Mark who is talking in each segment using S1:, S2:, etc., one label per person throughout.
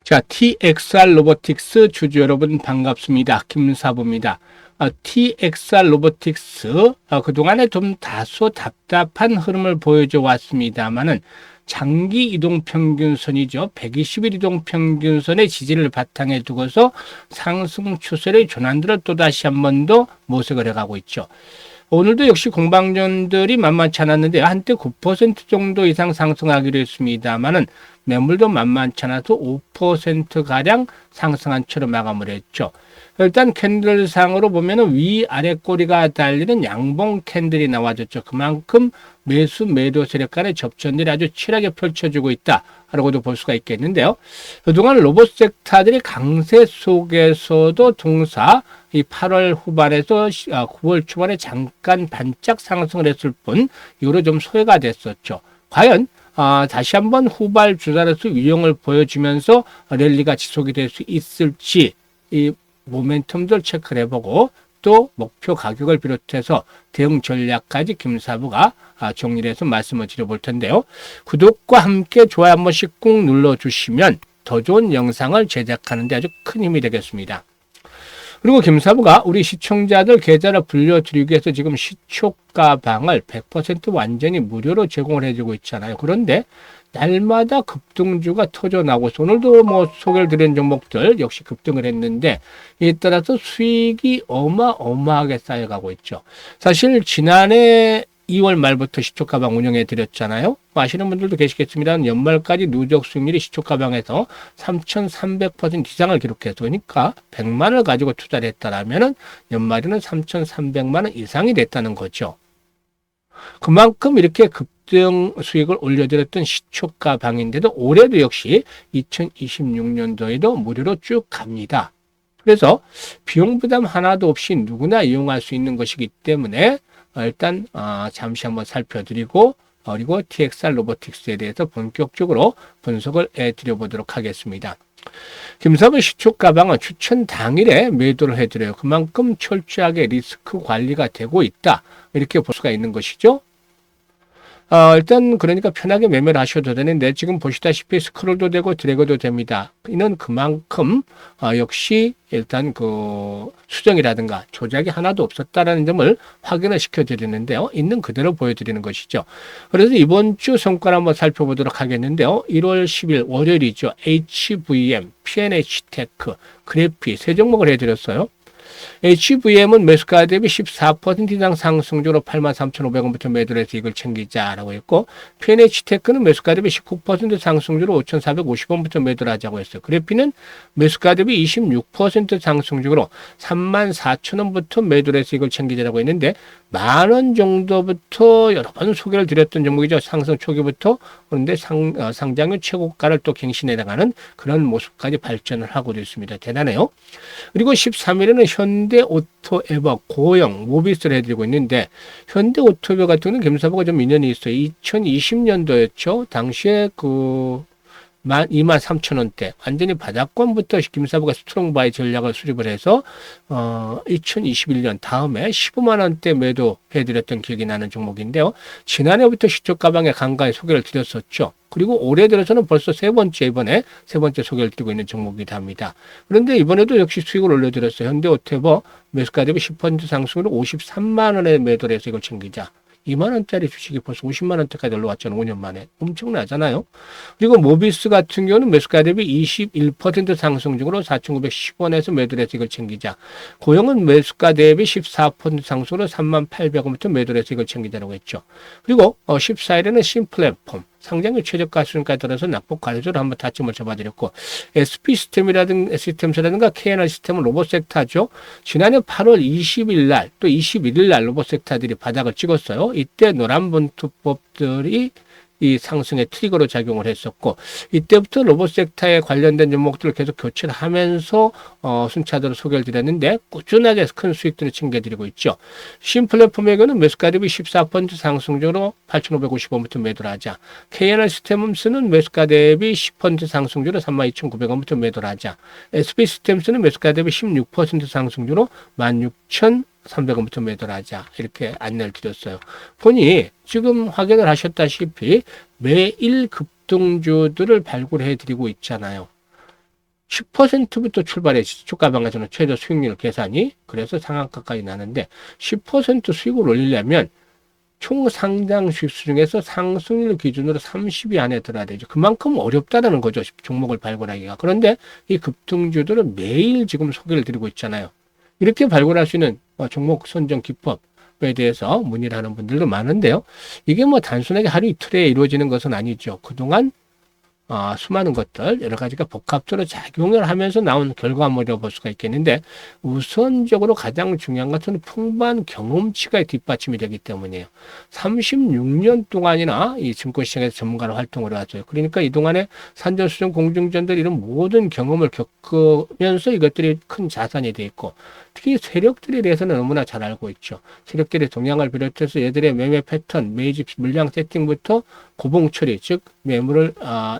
S1: 자, TXR 로보틱스 주주 여러분 반갑습니다. 김사부입니다. TXR 로보틱스 그동안에 좀 다소 답답한 흐름을 보여줘 왔습니다만은 장기 이동 평균선이죠. 120일 이동 평균선의 지지를 바탕에 두고서 상승 추세의 전환들을 또다시 한 번 더 모색을 해가고 있죠. 오늘도 역시 공방전들이 만만치 않았는데 한때 9% 정도 이상 상승하기로 했습니다만은 매물도 만만치 않아서 5%가량 상승한 채로 마감을 했죠. 일단 캔들상으로 보면은 위아래 꼬리가 달리는 양봉 캔들이 나와줬죠. 그만큼 매수 매도 세력 간의 접전들이 아주 치열하게 펼쳐지고 있다라고도 볼 수가 있겠는데요. 그동안 로봇 섹터들이 강세 속에서도 동사 이 8월 후반에서 9월 초반에 잠깐 반짝 상승을 했을 뿐 이후로 좀 소외가 됐었죠. 과연 다시 한번 후발 주자로서 유형을 보여주면서 랠리가 지속이 될 수 있을지 이 모멘텀들 체크를 해보고 또 목표 가격을 비롯해서 대응 전략까지 김사부가 정리를 해서 말씀을 드려볼 텐데요. 구독과 함께 좋아요 한 번씩 꾹 눌러주시면 더 좋은 영상을 제작하는 데 아주 큰 힘이 되겠습니다. 그리고 김사부가 우리 시청자들 계좌를 불려드리기 위해서 지금 시초가방을 100% 완전히 무료로 제공을 해주고 있잖아요. 그런데 날마다 급등주가 터져나오고 오늘도 뭐 소개를 드린 종목들 역시 급등을 했는데 이에 따라서 수익이 어마어마하게 쌓여가고 있죠. 사실 지난해 2월 말부터 시초가방 운영해 드렸잖아요. 아시는 분들도 계시겠습니다. 연말까지 누적 수익률이 시초가방에서 3,300% 이상을 기록해서 그러니까 100만 원을 가지고 투자를 했다라면은 연말에는 3,300만 원 이상이 됐다는 거죠. 그만큼 이렇게 급등 수익을 올려드렸던 시초가방인데도 올해도 역시 2026년도에도 무료로 쭉 갑니다. 그래서 비용 부담 하나도 없이 누구나 이용할 수 있는 것이기 때문에 일단 잠시 한번 살펴드리고 그리고 TXR 로보틱스에 대해서 본격적으로 분석을 해드려보도록 하겠습니다. 김사부 시초가방은 추천 당일에 매도를 해드려요. 그만큼 철저하게 리스크 관리가 되고 있다. 이렇게 볼 수가 있는 것이죠. 일단 그러니까 편하게 매매를 하셔도 되는데 지금 보시다시피 스크롤도 되고 드래그도 됩니다. 이는 그만큼 역시 일단 그 수정이라든가 조작이 하나도 없었다라는 점을 확인을 시켜드리는데요. 있는 그대로 보여드리는 것이죠. 그래서 이번 주 성과를 한번 살펴보도록 하겠는데요. 1월 10일 월요일이죠. HVM, P&H테크, 그래피 세 종목을 해드렸어요. HVM은 매수가 대비 14% 이상 상승적으로 83,500원부터 매도를 해서 이걸 챙기자라고 했고, P&H테크는 매수가 대비 19% 상승적으로 5,450원부터 매도를 하자고 했어요. 그래피는 매수가 대비 26% 상승적으로 34,000원부터 매도를 해서 이걸 챙기자라고 했는데, 10,000원 정도부터 여러 번 소개를 드렸던 종목이죠. 상승 초기부터. 그런데 상장률 최고가를 또 갱신해 나가는 그런 모습까지 발전을 하고 있습니다. 대단해요. 그리고 13일에는 현대오토에버, 고영, 모비스를 해드리고 있는데 현대오토에버 같은 경우는 김사부가 좀 인연이 있어요. 2020년도였죠. 당시에 23,000원대 완전히 바닥권부터 김사부가 스트롱바이 전략을 수립을 해서 2021년 다음에 15만 원대 매도해드렸던 기억이 나는 종목인데요. 지난해부터 시초가방에 간간히 소개를 드렸었죠. 그리고 올해 들어서는 벌써 이번에 세 번째 소개를 드리고 있는 종목이기도 합니다. 그런데 이번에도 역시 수익을 올려드렸어요. 현대오토에버 매수가 대비 10% 상승으로 53만 원에 매도를 해서 이걸 챙기자. 2만 원짜리 주식이 벌써 50만 원대까지 올라왔잖아요. 5년 만에. 엄청나잖아요. 그리고 모비스 같은 경우는 매수가 대비 21% 상승 중으로 4,910원에서 매도를 해서 이걸 챙기자. 고영은 매수가 대비 14% 상승으로 38,000원부터 매도를 해서 이걸 챙기자라고 했죠. 그리고 14일에는 신플랫폼. 상장률 최저가 수준까지 들어서 낙폭 가려주로 한번 타점을 잡아드렸고, SP 시스템이라든가 KNR 시스템은 로봇 섹터죠. 지난해 8월 20일 날 또 21일 날 로봇 섹터들이 바닥을 찍었어요. 이때 노란 분투법들이 이 상승의 트리거로 작용을 했었고, 이때부터 로봇 섹터에 관련된 종목들을 계속 교체를 하면서 순차적으로 소개를 드렸는데 꾸준하게 큰 수익들을 챙겨드리고 있죠. 신플랫폼에게는 매수가 대비 14% 상승적으로 8,550원부터 매도를 하자. KNR 시스템스는 매수가 대비 10% 상승적으로 32,900원부터 매도를 하자. SP 시스템스는 매수가 대비 16% 상승적으로 16,300원부터 매도를 하자. 이렇게 안내를 드렸어요. 보니 지금 확인을 하셨다시피 매일 급등주들을 발굴해 드리고 있잖아요. 10%부터 출발해 시초가방에서는 최저 수익률 계산이 그래서 상한가까지 나는데 10% 수익을 올리려면 총 상장 수익수 중에서 상승률 기준으로 30위 안에 들어야 되죠. 그만큼 어렵다는 거죠. 종목을 발굴하기가. 그런데 이 급등주들은 매일 지금 소개를 드리고 있잖아요. 이렇게 발굴할 수 있는 종목 선정 기법에 대해서 문의를 하는 분들도 많은데요. 이게 뭐 단순하게 하루 이틀에 이루어지는 것은 아니죠. 그동안 수많은 것들 여러 가지가 복합적으로 작용을 하면서 나온 결과물이라고 볼 수가 있겠는데 우선적으로 가장 중요한 것은 풍부한 경험치가 뒷받침이 되기 때문이에요. 36년 동안이나 이 증권시장에서 전문가로 활동을 해왔어요. 그러니까 이동안에 산전수전 공중전들 이런 모든 경험을 겪으면서 이것들이 큰 자산이 돼 있고 특히 세력들에 대해서는 너무나 잘 알고 있죠. 세력들의 동향을 비롯해서 얘들의 매매 패턴, 매집 물량 세팅부터 고봉 처리, 즉 매물을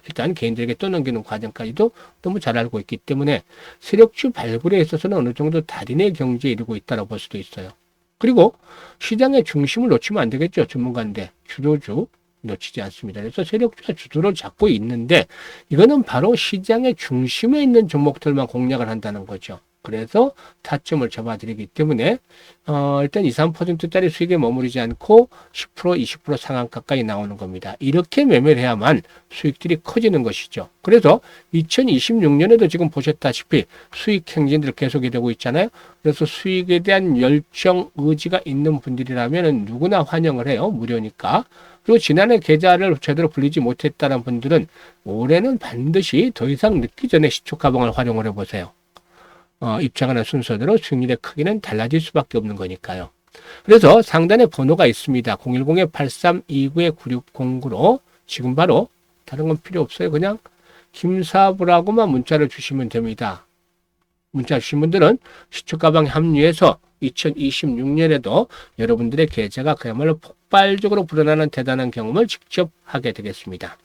S1: 일단 개인들에게 떠넘기는 과정까지도 너무 잘 알고 있기 때문에 세력주 발굴에 있어서는 어느 정도 달인의 경지에 이르고 있다고 볼 수도 있어요. 그리고 시장의 중심을 놓치면 안 되겠죠. 전문가인데 주도주 놓치지 않습니다. 그래서 세력주가 주도를 잡고 있는데 이거는 바로 시장의 중심에 있는 종목들만 공략을 한다는 거죠. 그래서 타점을 잡아드리기 때문에 일단 2, 3%짜리 수익에 머무르지 않고 10%, 20% 상한가까지 나오는 겁니다. 이렇게 매매를 해야만 수익들이 커지는 것이죠. 그래서 2026년에도 지금 보셨다시피 수익 행진들 계속이 되고 있잖아요. 그래서 수익에 대한 열정, 의지가 있는 분들이라면 누구나 환영을 해요. 무료니까. 그리고 지난해 계좌를 제대로 불리지 못했다는 분들은 올해는 반드시 더 이상 늦기 전에 시초가방을 활용을 해보세요. 입장하는 순서대로 수익률의 크기는 달라질 수밖에 없는 거니까요. 그래서 상단에 번호가 있습니다. 010-8329-9609로 지금 바로 다른 건 필요 없어요. 그냥 김사부라고만 문자를 주시면 됩니다. 문자 주신 분들은 시초가방에 합류해서 2026년에도 여러분들의 계좌가 그야말로 폭발적으로 불어나는 대단한 경험을 직접 하게 되겠습니다.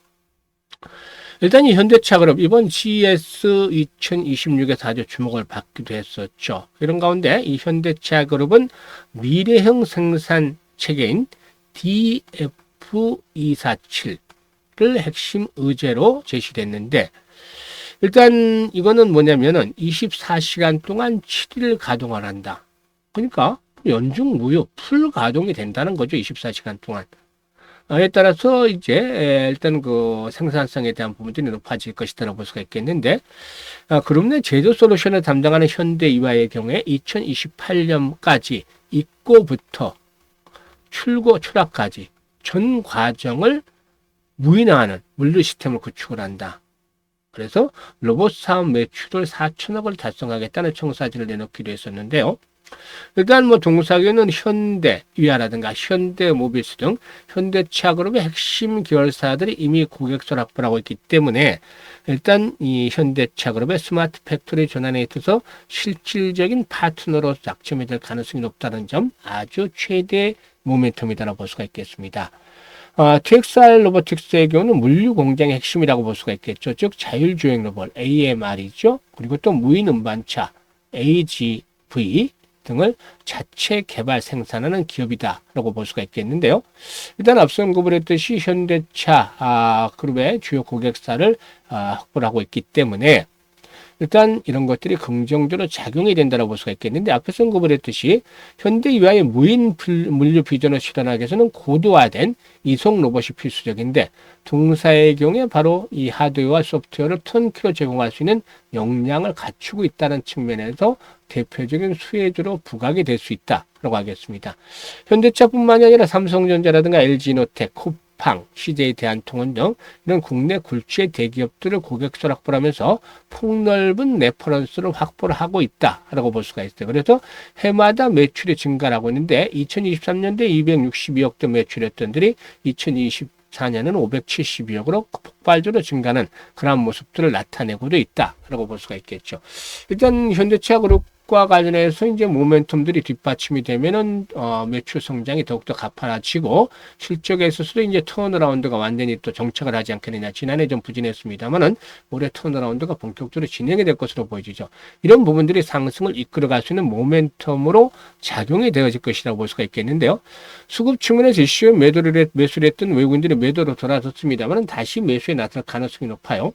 S1: 일단 이 현대차그룹 이번 GS 2026에서 아주 주목을 받기도 했었죠. 이런 가운데 이 현대차그룹은 미래형 생산 체계인 DF247을 핵심 의제로 제시됐는데 일단 이거는 뭐냐면은 24시간 동안 7일 가동을 한다. 그러니까 연중 무휴 풀 가동이 된다는 거죠. 24시간 동안. 에 따라서 이제 일단 그 생산성에 대한 부분들이 높아질 것이다라고 볼 수가 있겠는데 그룹 내 제조 솔루션을 담당하는 현대이와의 경우에 2028년까지 입고부터 출고 출하까지 전 과정을 무인화하는 물류 시스템을 구축을 한다. 그래서 로봇 사업 매출을 4천억을 달성하겠다는 청사진을 내놓기로 했었는데요. 일단 뭐 동사계는 현대위아라든가 현대모비스 등 현대차그룹의 핵심 계열사들이 이미 고객수를 확보를 하고 있기 때문에 일단 이 현대차그룹의 스마트 팩토리 전환에 있어서 실질적인 파트너로 작점이 될 가능성이 높다는 점 아주 최대 모멘텀이다라고 볼 수가 있겠습니다. TXR 로보틱스의 경우는 물류 공장의 핵심이라고 볼 수가 있겠죠. 즉 자율주행 로봇 AMR이죠. 그리고 또 무인 운반차 AGV 등을 자체 개발 생산하는 기업이다라고 볼 수가 있겠는데요. 일단 앞서 언급을 했듯이 현대차 그룹의 주요 고객사를 확보를 하고 있기 때문에 일단 이런 것들이 긍정적으로 작용이 된다고 볼 수가 있겠는데 앞에서 언급을 했듯이 현대이와의 무인 물류 비전을 실현하기 위해서는 고도화된 이송 로봇이 필수적인데 동사의 경우에 바로 이 하드웨어와 소프트웨어를 턴키로 제공할 수 있는 역량을 갖추고 있다는 측면에서 대표적인 수혜주로 부각이 될 수 있다라고 하겠습니다. 현대차뿐만이 아니라 삼성전자라든가 LG노텍, 쿠팡, CJ 대한통운 등 이런 국내 굴지의 대기업들을 고객수를 확보를 하면서 폭넓은 레퍼런스를 확보를 하고 있다라고 볼 수가 있어요. 그래서 해마다 매출이 증가를 하고 있는데 2023년도에 262억대 매출이었던들이 2024년은 572억으로 폭발적으로 증가하는 그런 모습들을 나타내고도 있다라고 볼 수가 있겠죠. 일단 현대차 그룹 수급과 관련해서 이제 모멘텀들이 뒷받침이 되면은 매출 성장이 더욱더 가파라지고 실적에 있어서도 이제 턴어라운드가 완전히 또 정착을 하지 않겠느냐. 지난해 좀 부진했습니다만은 올해 턴어라운드가 본격적으로 진행이 될 것으로 보여지죠. 이런 부분들이 상승을 이끌어갈 수 있는 모멘텀으로 작용이 되어질 것이라고 볼 수가 있겠는데요. 수급 측면에서 이슈 매수를 했던 외국인들이 매도로 돌아섰습니다만은 다시 매수에 나타날 가능성이 높아요.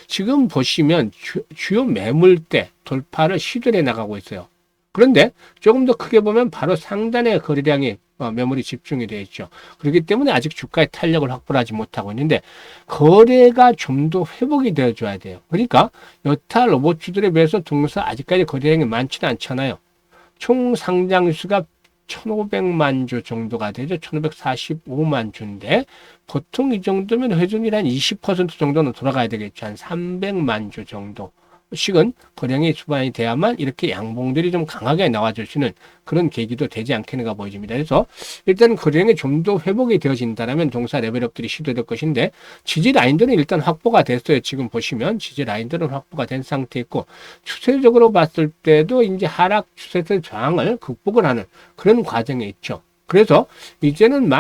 S1: 지금 보시면 주요 매물대 돌파를 시도해 나가고 있어요. 그런데 조금 더 크게 보면 바로 상단의 거래량이 매물이 집중이 되어 있죠. 그렇기 때문에 아직 주가의 탄력을 확보를 하지 못하고 있는데 거래가 좀 더 회복이 되어줘야 돼요. 그러니까 여타 로봇주들에 비해서 동사 아직까지 거래량이 많지는 않잖아요. 총 상장수가 1,500만 주 정도가 되죠. 1,545만 주인데 보통 이 정도면 회전율 한 20% 정도는 돌아가야 되겠죠. 한 300만 주 정도씩은 거량이 수반이 돼야만 이렇게 양봉들이 좀 강하게 나와줄 수 있는 그런 계기도 되지 않겠는가 보여집니다. 그래서 일단 거량이 좀 더 회복이 되어진다면 동사 레벨업들이 시도될 것인데 지지 라인들은 일단 확보가 됐어요. 지금 보시면 지지 라인들은 확보가 된 상태있고 추세적으로 봤을 때도 이제 하락 추세의 저항을 극복을 하는 그런 과정에 있죠. 그래서 이제는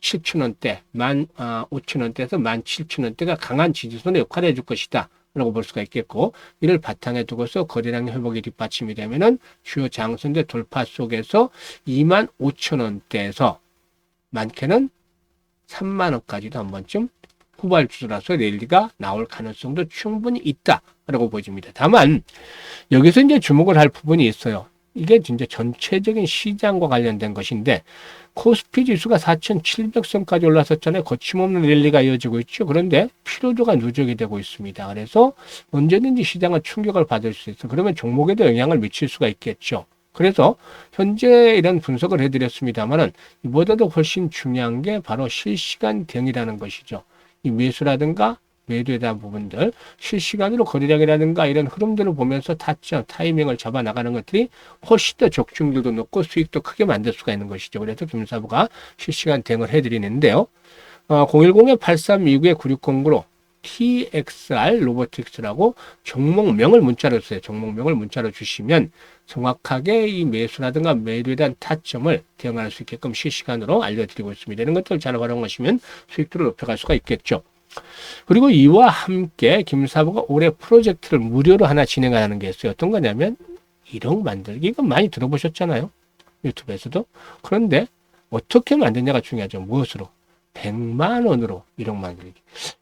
S1: 17,000원대, 15,000원대에서 17,000원대가 강한 지지선의 역할을 해줄 것이다. 라고 볼 수가 있겠고, 이를 바탕에 두고서 거래량 회복이 뒷받침이 되면은 주요 장선대 돌파 속에서 25,000원대에서 많게는 3만원까지도 한 번쯤 후발주라서 랠리가 나올 가능성도 충분히 있다라고 보여집니다. 다만 여기서 이제 주목을 할 부분이 있어요. 이게 진짜 전체적인 시장과 관련된 것인데 코스피 지수가 4,700선까지 올라섰잖아요. 거침없는 랠리가 이어지고 있죠. 그런데 피로도가 누적이 되고 있습니다. 그래서 언제든지 시장은 충격을 받을 수 있어. 그러면 종목에도 영향을 미칠 수가 있겠죠. 그래서 현재 이런 분석을 해드렸습니다만은 이보다도 훨씬 중요한 게 바로 실시간 대응이라는 것이죠. 이 매수라든가 매도에 대한 부분들, 실시간으로 거래량이라든가 이런 흐름들을 보면서 타점, 타이밍을 잡아 나가는 것들이 훨씬 더 적중률도 높고 수익도 크게 만들 수가 있는 것이죠. 그래서 김사부가 실시간 대응을 해드리는데요. 010-8329-9609로 TXR 로보틱스라고 종목명을 문자로 써요. 종목명을 문자로 주시면 정확하게 이 매수라든가 매도에 대한 타점을 대응할 수 있게끔 실시간으로 알려드리고 있습니다. 이런 것들을 잘 활용하시면 수익도를 높여갈 수가 있겠죠. 그리고 이와 함께 김사부가 올해 프로젝트를 무료로 하나 진행하는 게 있어요. 어떤 거냐면 1억 만들기. 이거 많이 들어보셨잖아요. 유튜브에서도. 그런데 어떻게 만드냐가 중요하죠. 무엇으로? 100만 원으로 1억 만들기.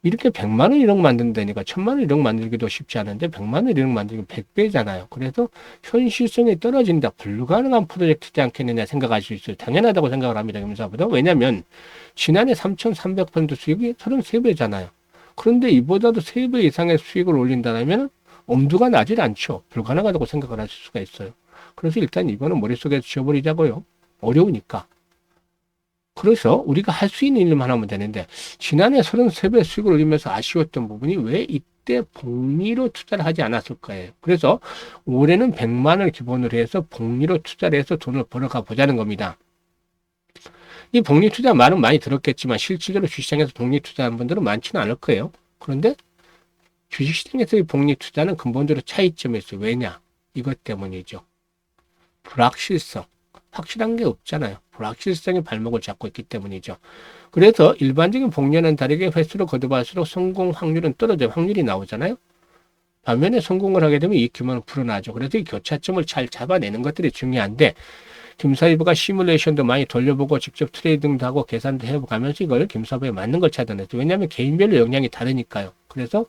S1: 이렇게 100만 원 1억 만든다니까 1000만 원 1억 만들기도 쉽지 않은데 100만 원 1억 만들기 100배잖아요. 그래서 현실성이 떨어진다. 불가능한 프로젝트지 않겠느냐 생각할 수 있어요. 당연하다고 생각을 합니다. 김사부도. 왜냐하면 지난해 3,300% 수익이 33배잖아요. 그런데 이보다도 3배 이상의 수익을 올린다면 엄두가 나질 않죠. 불가능하다고 생각을 하실 수가 있어요. 그래서 일단 이거는 머릿속에 지워버리자고요. 어려우니까. 그래서 우리가 할 수 있는 일만 하면 되는데 지난해 33배 수익을 올리면서 아쉬웠던 부분이 왜 이때 복리로 투자를 하지 않았을 거예요. 그래서 올해는 100만 원을 기본으로 해서 복리로 투자를 해서 돈을 벌어가 보자는 겁니다. 이 복리 투자 말은 많이 들었겠지만 실질적으로 주식시장에서 복리 투자하는 분들은 많지는 않을 거예요. 그런데 주식시장에서의 복리 투자는 근본적으로 차이점이 있어요. 왜냐? 이것 때문이죠. 불확실성. 확실한 게 없잖아요. 불확실성의 발목을 잡고 있기 때문이죠. 그래서 일반적인 복리와는 다르게 횟수를 거듭할수록 성공 확률은 떨어져요. 확률이 나오잖아요. 반면에 성공을 하게 되면 이 규모는 불어나죠. 그래서 이 교차점을 잘 잡아내는 것들이 중요한데 김사부가 시뮬레이션도 많이 돌려보고 직접 트레이딩도 하고 계산도 해보면서 이걸 김사부에 맞는 걸 찾아냈죠. 왜냐하면 개인별로 역량이 다르니까요. 그래서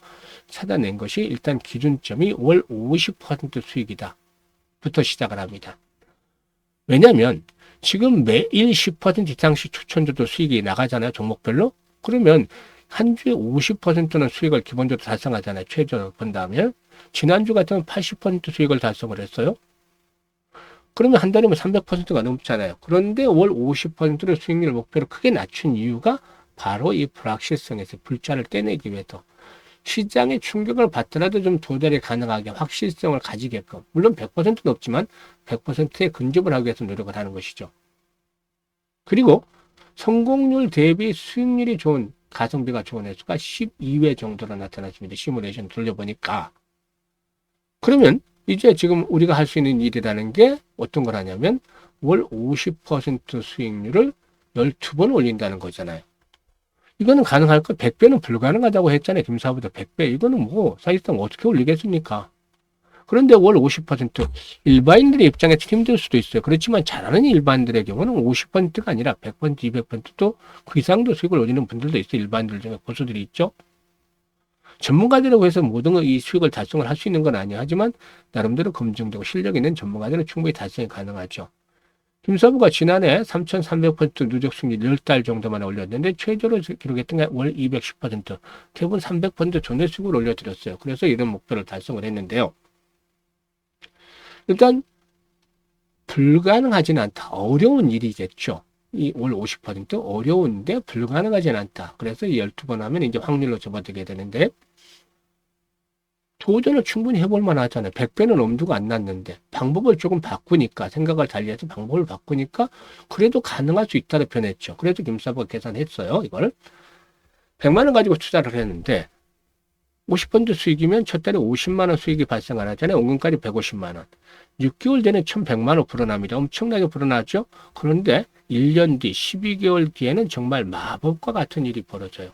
S1: 찾아낸 것이 일단 기준점이 월 50% 수익이다. 부터 시작을 합니다. 왜냐하면 지금 매일 10% 이상씩 추천줘도 수익이 나가잖아요. 종목별로. 그러면 한 주에 50%는 수익을 기본적으로 달성하잖아요. 최저를 본다면. 지난주 같으면 80% 수익을 달성을 했어요. 그러면 한 달이면 300%가 넘잖아요. 그런데 월 50%를 수익률 목표로 크게 낮춘 이유가 바로 이 불확실성에서 불자를 떼내기 위해서 시장의 충격을 받더라도 좀 조달이 가능하게 확실성을 가지게끔 물론 100%는 없지만 100%에 근접을 하기 위해서 노력을 하는 것이죠. 그리고 성공률 대비 수익률이 좋은 가성비가 좋은 횟수가 12회 정도로 나타났습니다. 시뮬레이션 돌려보니까. 그러면 이제 지금 우리가 할 수 있는 일이라는 게 어떤 걸 하냐면 월 50% 수익률을 12번 올린다는 거잖아요. 이거는 가능할까? 100배는 불가능하다고 했잖아요. 김사부터 100배. 이거는 뭐 사실상 어떻게 올리겠습니까? 그런데 월 50% 일반인들의 입장에서 힘들 수도 있어요. 그렇지만 잘하는 일반인들의 경우는 50%가 아니라 100%, 200%도 그 이상도 수익을 올리는 분들도 있어요. 일반인들 중에 고수들이 있죠. 전문가들이라고 해서 모든 이 수익을 달성을 할 수 있는 건 아니에요. 하지만 나름대로 검증되고 실력 있는 전문가들은 충분히 달성이 가능하죠. 김서부가 지난해 3,300% 누적 수익률 10달 정도만 올렸는데 최저로 기록했던 게 월 210%, 대부분 300% 전후 수익을 올려드렸어요. 그래서 이런 목표를 달성을 했는데요. 일단 불가능하지는 않다. 어려운 일이겠죠. 이 월 50% 어려운데 불가능하지는 않다. 그래서 12번 하면 이제 확률로 접어들게 되는데 도전을 충분히 해볼 만하잖아요. 100배는 엄두가 안 났는데 방법을 조금 바꾸니까 생각을 달리해서 방법을 바꾸니까 그래도 가능할 수 있다고 표현했죠. 그래서 김사부가 계산했어요. 이걸 100만 원 가지고 투자를 했는데 50% 수익이면 첫 달에 50만 원 수익이 발생을 하잖아요. 원금까지 150만 원. 6개월 내내 1,100만 원 불어납니다. 엄청나게 불어나죠. 그런데 1년 뒤, 12개월 뒤에는 정말 마법과 같은 일이 벌어져요.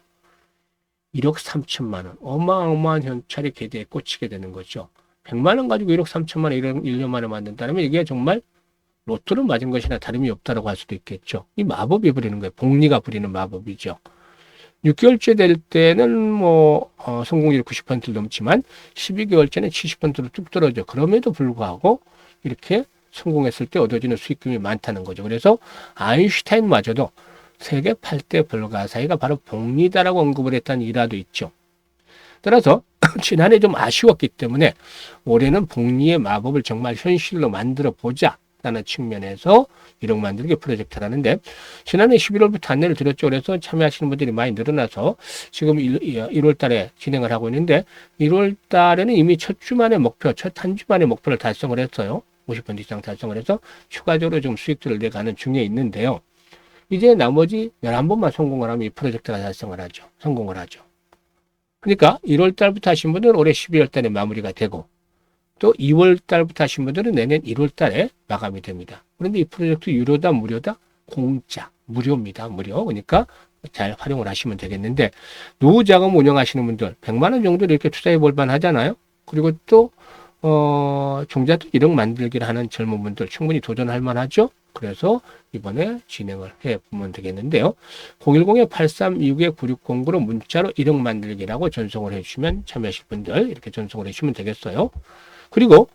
S1: 1억 3천만 원. 어마어마한 현찰이 계좌에 꽂히게 되는 거죠. 100만 원 가지고 1억 3천만 원 1년 만에 만든다면 이게 정말 로또를 맞은 것이나 다름이 없다고 할 수도 있겠죠. 이 마법이 부리는 거예요. 복리가 부리는 마법이죠. 6개월째 될 때는 성공률이 90%를 넘지만 12개월째는 70%로 뚝 떨어져. 그럼에도 불구하고 이렇게 성공했을 때 얻어지는 수익금이 많다는 거죠. 그래서 아인슈타인마저도 세계 8대 불가사의가 바로 복리다라고 언급을 했다는 일화도 있죠. 따라서 지난해 좀 아쉬웠기 때문에 올해는 복리의 마법을 정말 현실로 만들어 보자 라는 측면에서 1억 만들기 프로젝트라는데 지난해 11월부터 안내를 드렸죠. 그래서 참여하시는 분들이 많이 늘어나서 지금 1월 달에 진행을 하고 있는데 1월 달에는 이미 첫 주 만에 목표, 첫 한 주 만에 목표를 달성을 했어요. 50% 이상 달성을 해서 추가적으로 좀 수익들을 내가는 중에 있는데요. 이제 나머지 11번만 성공을 하면 이 프로젝트가 달성을 하죠. 성공을 하죠. 그러니까 1월 달부터 하신 분들은 올해 12월 달에 마무리가 되고 또 2월 달부터 하신 분들은 내년 1월 달에 마감이 됩니다. 그런데 이 프로젝트 유료다 무료다? 공짜, 무료입니다. 무료. 그러니까 잘 활용을 하시면 되겠는데 노후자금 운영하시는 분들 100만 원 정도 이렇게 투자해 볼 만하잖아요. 그리고 또 종잣돈 1억 만들기를 하는 젊은 분들 충분히 도전할 만하죠. 그래서 이번에 진행을 해보면 되겠는데요. 010-832-9609로 문자로 1억 만들기라고 전송을 해주시면 참여하실 분들 이렇게 전송을 해주시면 되겠어요. 그리고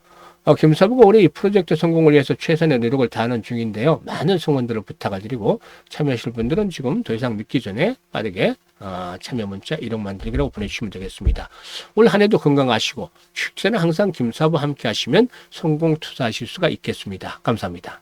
S1: 김사부가 올해 이 프로젝트 성공을 위해서 최선의 노력을 다하는 중인데요. 많은 성원들을 부탁을 드리고 참여하실 분들은 지금 더 이상 늦기 전에 빠르게 참여 문자 1억 만들기라고 보내주시면 되겠습니다. 올 한 해도 건강하시고 축제는 항상 김사부 함께 하시면 성공 투자하실 수가 있겠습니다. 감사합니다.